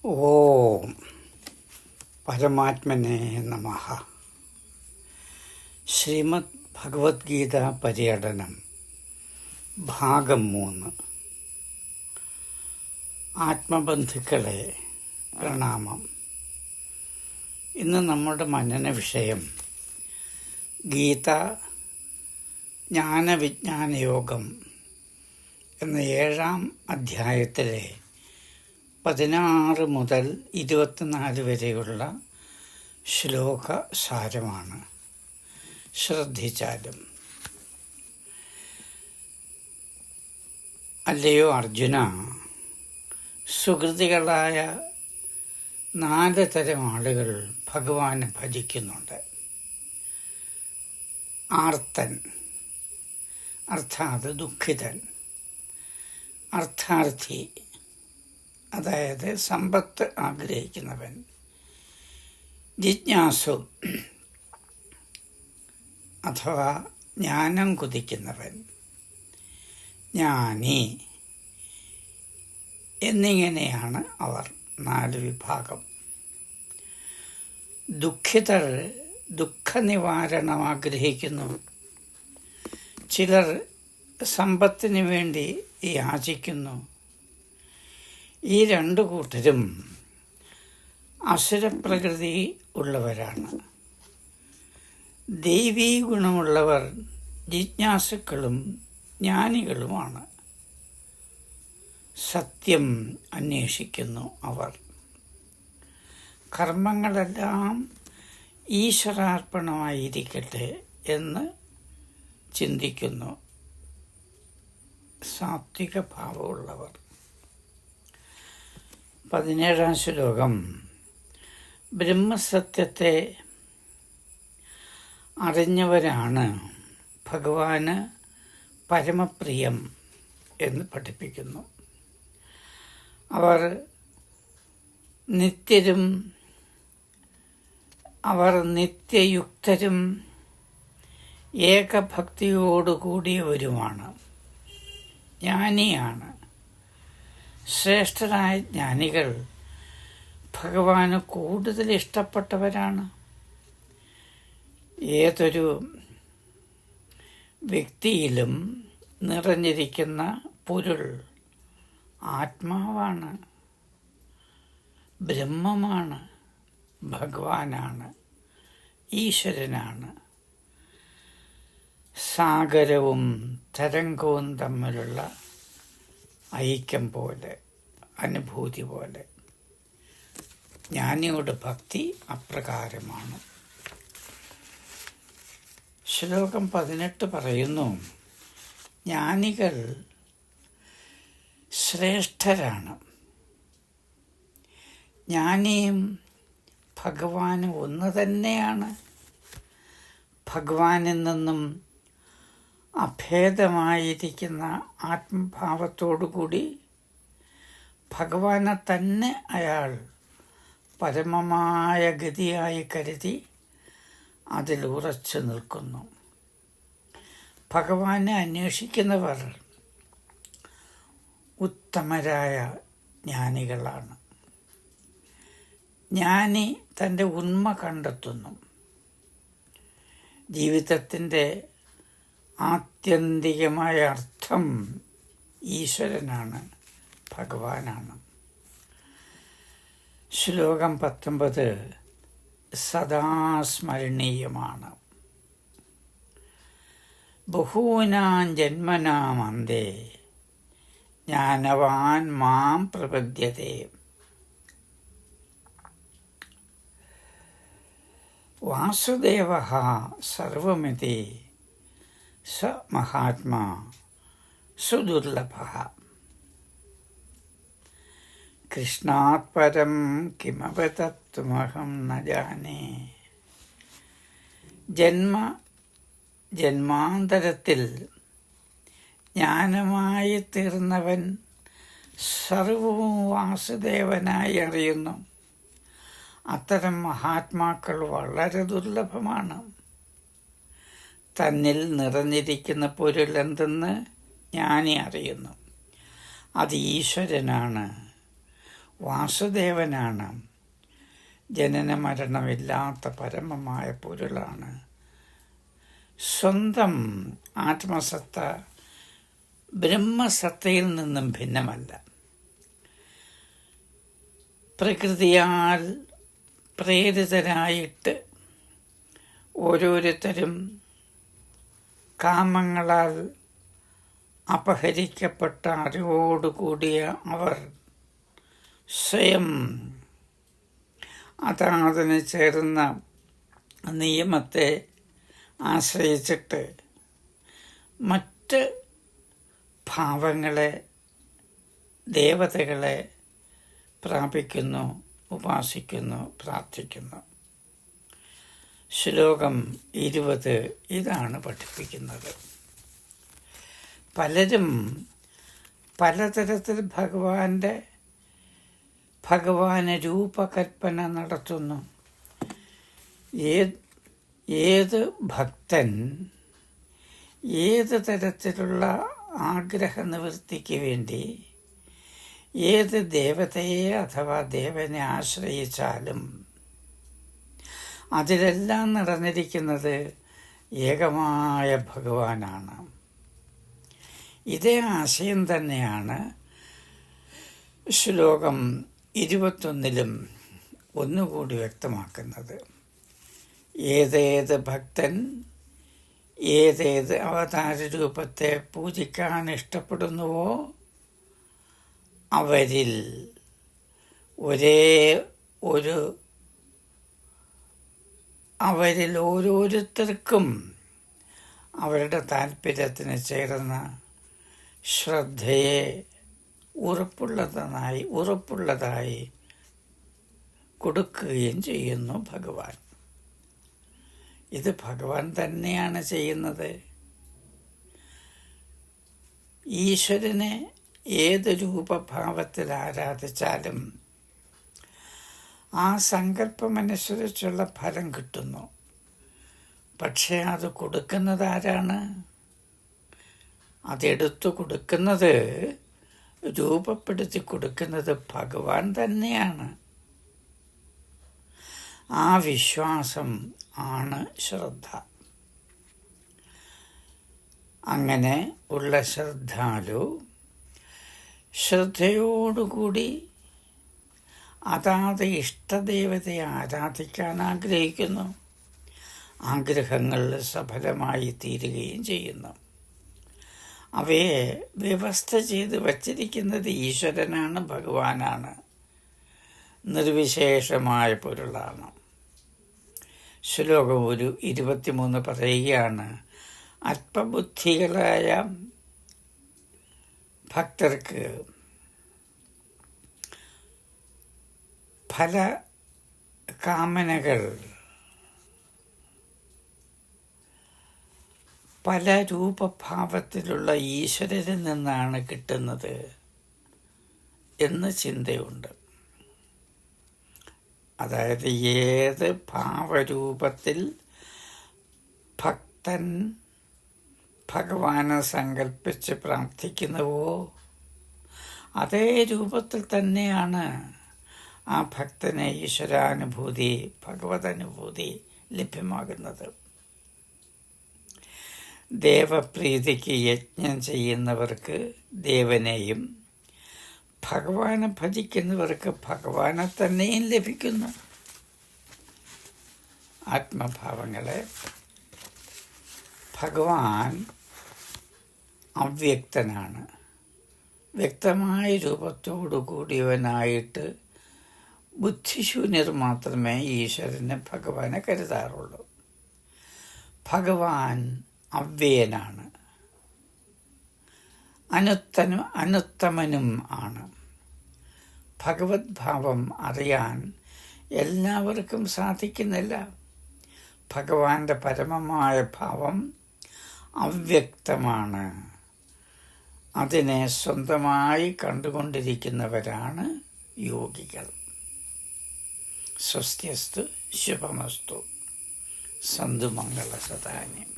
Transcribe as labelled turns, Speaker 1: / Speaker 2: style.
Speaker 1: ഓം പരമാത്മനെ നമഃ. ശ്രീമദ് ഭഗവത്ഗീത പര്യടനം ഭാഗം 3. ആത്മബന്ധുക്കളെ പ്രണാമം. ഇന്ന് നമ്മുടെ മനന വിഷയം ഗീത ജ്ഞാനവിജ്ഞാനയോഗം എന്ന 7-ാം അധ്യായത്തിലെ 16 മുതൽ 24 വരെയുള്ള ശ്ലോക സാരമാണ്. ശ്രദ്ധിച്ചാലും. അല്ലയോ അർജുന, സുഹൃതികളായ 4 തരം ആളുകൾ ഭഗവാനെ ഭജിക്കുന്നുണ്ട്. ആർത്തൻ, അർത്ഥാത് ദുഃഖിതൻ. അർത്ഥാർത്ഥി, അതായത് സമ്പത്ത് ആഗ്രഹിക്കുന്നവൻ. ജിജ്ഞാസു, അഥവാ ജ്ഞാനം കുതിക്കുന്നവൻ. ജ്ഞാനി എന്നിങ്ങനെയാണ് അവർ 4 വിഭാഗം. ദുഃഖിതർ ദുഃഖനിവാരണം ആഗ്രഹിക്കുന്നു. ചിലർ സമ്പത്തിന് വേണ്ടി യാചിക്കുന്നു. ഈ 2 കൂട്ടരും അസുരപ്രകൃതി ഉള്ളവരാണ്. ദൈവീ ഗുണമുള്ളവർ ജിജ്ഞാസുക്കളും ജ്ഞാനികളുമാണ്. സത്യം അന്വേഷിക്കുന്നു അവർ. കർമ്മങ്ങളെല്ലാം ഈശ്വരാർപ്പണമായിരിക്കട്ടെ എന്ന് ചിന്തിക്കുന്നു. സാത്വിക ഭാവമുള്ളവർ. 17-ാം ശ്ലോകം. ബ്രഹ്മസത്യത്തെ അറിഞ്ഞവരാണ് ഭഗവാന് പരമപ്രിയം എന്ന് പഠിപ്പിക്കുന്നു. അവർ നിത്യയുക്തരും ഏകഭക്തിയോടുകൂടിയവരുമാണ്. ജ്ഞാനിയാണ്. ശ്രേഷ്ഠരായ ജ്ഞാനികൾ ഭഗവാന് കൂടുതൽ ഇഷ്ടപ്പെട്ടവരാണ്. ഏതൊരു വ്യക്തിയിലും നിറഞ്ഞിരിക്കുന്ന പൊരുൾ ആത്മാവാണ്, ബ്രഹ്മമാണ്, ഭഗവാനാണ്, ഈശ്വരനാണ്. സാഗരവും തരംഗവും തമ്മിലുള്ള ഐക്യം പോലെ, അനുഭൂതി പോലെ. ജ്ഞാനിയുടെ ഭക്തി അപ്രകാരമാണ്. ശ്ലോകം 18 പറയുന്നു, ജ്ഞാനികൾ ശ്രേഷ്ഠരാണ്. ജ്ഞാനിയും ഭഗവാനും ഒന്ന് തന്നെയാണ്. ഭഗവാനിൽ നിന്നും അഭേദമായിരിക്കുന്ന ആത്മഭാവത്തോടുകൂടി ഭഗവാനെ തന്നെ അയാൾ പരമമായ ഗതിയായി കരുതി അതിൽ ഉറച്ചു നിൽക്കുന്നു. ഭഗവാനെ അന്വേഷിക്കുന്നവർ ഉത്തമരായ ജ്ഞാനികളാണ്. ജ്ഞാനി തൻ്റെ ഉണ്മ കണ്ടെത്തുന്നു. ജീവിതത്തിൻ്റെ ആത്യന്തികമായ അർത്ഥം ഈശ്വരനാണ്, ഭഗവാനാണ്. ശ്ലോകം 19 സദാ സ്മരണീയമാണ്. ബഹൂനാം ജന്മനാം അന്തേ ജ്ഞാനവാൻ മാം പ്രപദ്യതേ. വാസുദേവഃ സർവമിതി സ മഹാത്മാ സുദുർലഭഃ. കൃഷ്ണാത് പരം കിമപി തത്വമഹം ന ജാനേ. ജന്മാന്തരത്തിൽ ജ്ഞാനമായി തീർന്നവൻ സർവവും വാസുദേവനായി അറിയുന്നു. അത്തരം മഹാത്മാക്കൾ വളരെ ദുർലഭമാണ്. തന്നിൽ നിറഞ്ഞിരിക്കുന്ന പൊരുൾ എന്തെന്ന് ജ്ഞാനി അറിയുന്നു. അത് ഈശ്വരനാണ്. വാസുദേവനാണ്. ജനന മരണമില്ലാത്ത പരമമായ പൊരുളാണ്. സ്വന്തം ആത്മസത്ത ബ്രഹ്മസത്തയിൽ നിന്നും ഭിന്നമല്ല. പ്രകൃതിയാൽ പ്രേരിതരായിട്ട് ഓരോരുത്തരും കാമങ്ങളാൽ അപഹരിക്കപ്പെട്ട അറിവോടുകൂടിയ അവർ സ്വയം അതിന് ചേർന്ന നിയമത്തെ ആശ്രയിച്ചിട്ട് മറ്റ് ഭാവങ്ങളെ, ദേവതകളെ പ്രാപിക്കുന്നു, ഉപാസിക്കുന്നു, പ്രാർത്ഥിക്കുന്നു. ശ്ലോകം 20 ഇതാണ് പഠിപ്പിക്കുന്നത്. പലരും പലതരത്തിൽ ഭഗവാന് രൂപകൽപ്പന നടത്തുന്നു. ഏത് ഭക്തൻ ഏത് തരത്തിലുള്ള ആഗ്രഹനിവൃത്തിക്ക് വേണ്ടി ഏത് ദേവതയെ അഥവാ ദേവനെ ആശ്രയിച്ചാലും അതിലെല്ലാം നിറഞ്ഞിരിക്കുന്നത് ഏകമായ ഭഗവാനാണ്. ഇതേ ആശയം തന്നെയാണ് ശ്ലോകം 21 ഒന്നുകൂടി വ്യക്തമാക്കുന്നത്. ഏതേത് ഭക്തൻ ഏതേത് അവതാര രൂപത്തെ പൂജിക്കാൻ ഇഷ്ടപ്പെടുന്നുവോ അവരിൽ ഓരോരുത്തർക്കും അവരുടെ താല്പര്യത്തിന് ചേർന്ന ശ്രദ്ധയെ ഉറപ്പുള്ളതായി കൊടുക്കുകയും ചെയ്യുന്നു ഭഗവാൻ. ഇത് ഭഗവാൻ തന്നെയാണ് ചെയ്യുന്നത്. ഈശ്വരനെ ഏത് രൂപഭാവത്തിൽ ആരാധിച്ചാലും ആ സങ്കല്പമനുസരിച്ചുള്ള ഫലം കിട്ടുന്നു. പക്ഷേ അത് കൊടുക്കുന്നത് ആരാണ്? അതെടുത്തു കൊടുക്കുന്നത്, രൂപപ്പെടുത്തി കൊടുക്കുന്നത് ഭഗവാൻ തന്നെയാണ്. ആ വിശ്വാസം ആണ് ശ്രദ്ധ. അങ്ങനെ ഉള്ള ശ്രദ്ധയോടുകൂടി അതാത് ഇഷ്ടദേവതയെ ആരാധിക്കാൻ ആഗ്രഹിക്കുന്നു. ആഗ്രഹങ്ങൾ സഫലമായി തീരുകയും ചെയ്യുന്നു. അവയെ വ്യവസ്ഥ ചെയ്ത് വച്ചിരിക്കുന്നത് ഈശ്വരനാണ്, ഭഗവാനാണ്, നിർവിശേഷമായ പൊരുളാണ്. ശ്ലോകം 23 പറയുകയാണ്, അല്പബുദ്ധികളായ ഭക്തർക്ക് ഫല കാമനകൾ പല രൂപഭാവത്തിലുള്ള ഈശ്വരനിൽ നിന്നാണ് കിട്ടുന്നത് എന്ന് ചിന്തയുണ്ട്. അതായത് ഏത് ഭാവരൂപത്തിൽ ഭക്തൻ ഭഗവാനെ സങ്കല്പിച്ച് പ്രാർത്ഥിക്കുന്നുവോ അതേ രൂപത്തിൽ തന്നെയാണ് ആ ഭക്തന് ഈശ്വരാനുഭൂതി, ഭഗവതനുഭൂതി ലഭ്യമാകുന്നത്. ദേവപ്രീതിക്ക് യജ്ഞം ചെയ്യുന്നവർക്ക് ദേവനെയും, ഭഗവാനെ ഭജിക്കുന്നവർക്ക് ഭഗവാനെ തന്നെയും ലഭിക്കുന്നു. ആത്മഭാവങ്ങളെ ഭഗവാൻ അവ്യക്തനാണ്. വ്യക്തമായ രൂപത്തോടു കൂടിയവനായിട്ട് ബുദ്ധിശൂന്യർ മാത്രമേ ഈശ്വരനെ, ഭഗവാനെ കരുതാറുള്ളൂ. ഭഗവാൻ അവ്യയനാണ്, അനുത്തമനും ആണ്. ഭഗവത് ഭാവം അറിയാൻ എല്ലാവർക്കും സാധിക്കുന്നില്ല. ഭഗവാന്റെ പരമമായ ഭാവം അവ്യക്തമാണ്. അതിനെ സ്വന്തമായി കണ്ടുകൊണ്ടിരിക്കുന്നവരാണ് യോഗികൾ. സ്വസ്ത്യസ്തു ശുഭമസ്തു. സന്തു മംഗള സദാന്യം.